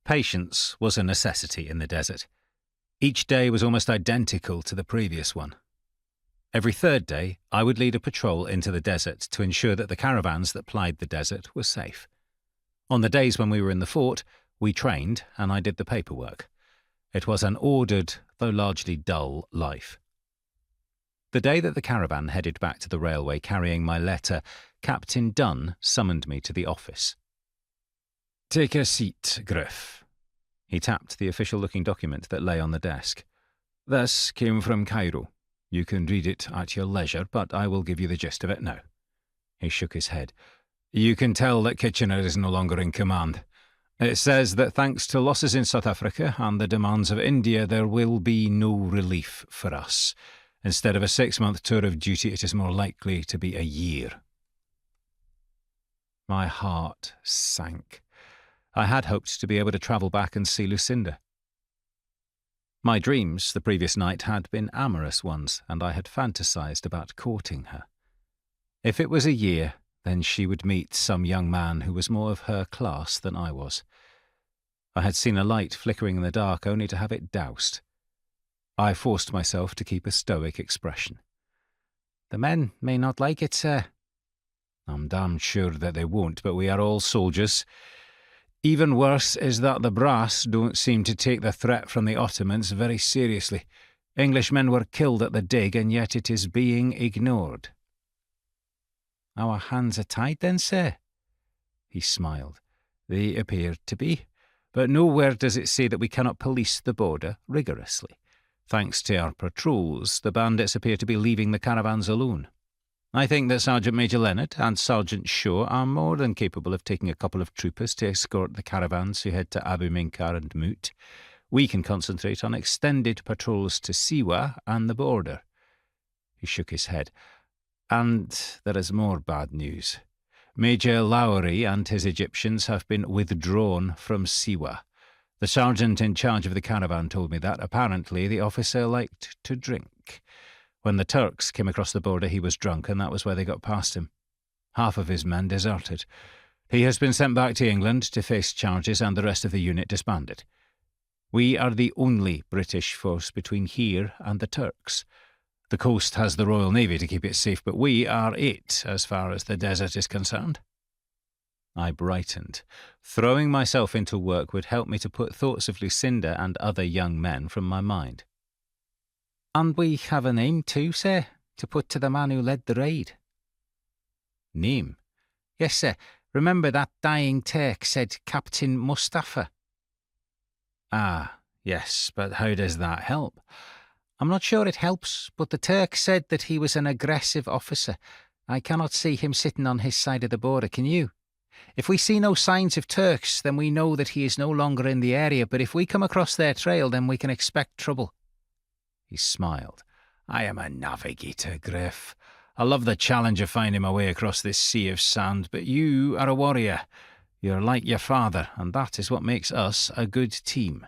Patience was a necessity in the desert. Each day was almost identical to the previous one. Every third day, I would lead a patrol into the desert to ensure that the caravans that plied the desert were safe. On the days when we were in the fort, we trained and I did the paperwork. It was an ordered, though largely dull, life. The day that the caravan headed back to the railway carrying my letter, Captain Dunn summoned me to the office. "Take a seat, Griff." He tapped the official-looking document that lay on the desk. "This came from Cairo. You can read it at your leisure, but I will give you the gist of it now." He shook his head. "You can tell that Kitchener is no longer in command. It says that thanks to losses in South Africa and the demands of India, there will be no relief for us. Instead of a 6-month tour of duty, it is more likely to be a year." My heart sank. I had hoped to be able to travel back and see Lucinda. My dreams the previous night had been amorous ones, and I had fantasized about courting her. If it was a year, then she would meet some young man who was more of her class than I was. I had seen a light flickering in the dark only to have it doused. I forced myself to keep a stoic expression. "The men may not like it, sir." "I'm damned sure that they won't, but we are all soldiers. Even worse is that the brass don't seem to take the threat from the Ottomans very seriously. Englishmen were killed at the dig, and yet it is being ignored." "Our hands are tied then, sir?" He smiled. "They appear to be, but nowhere does it say that we cannot police the border rigorously. Thanks to our patrols, the bandits appear to be leaving the caravans alone. I think that Sergeant Major Leonard and Sergeant Shaw are more than capable of taking a couple of troopers to escort the caravans who head to Abu Minkar and Moot. We can concentrate on extended patrols to Siwa and the border." He shook his head. "And there is more bad news. Major Lowry and his Egyptians have been withdrawn from Siwa. The sergeant in charge of the caravan told me that apparently the officer liked to drink. When the Turks came across the border, he was drunk, and that was where they got past him. Half of his men deserted. He has been sent back to England to face charges, and the rest of the unit disbanded. We are the only British force between here and the Turks. The coast has the Royal Navy to keep it safe, but we are it as far as the desert is concerned." I brightened. Throwing myself into work would help me to put thoughts of Lucinda and other young men from my mind. "And we have a name too, sir, to put to the man who led the raid." "Name?" "Yes, sir. Remember that dying Turk said Captain Mustafa?" "Ah, yes, but how does that help?" "I'm not sure it helps, but the Turk said that he was an aggressive officer. I cannot see him sitting on his side of the border, can you? If we see no signs of Turks, then we know that he is no longer in the area, but if we come across their trail, then we can expect trouble." He smiled. "I am a navigator, Griff. I love the challenge of finding my way across this sea of sand, but you are a warrior. You're like your father, and that is what makes us a good team."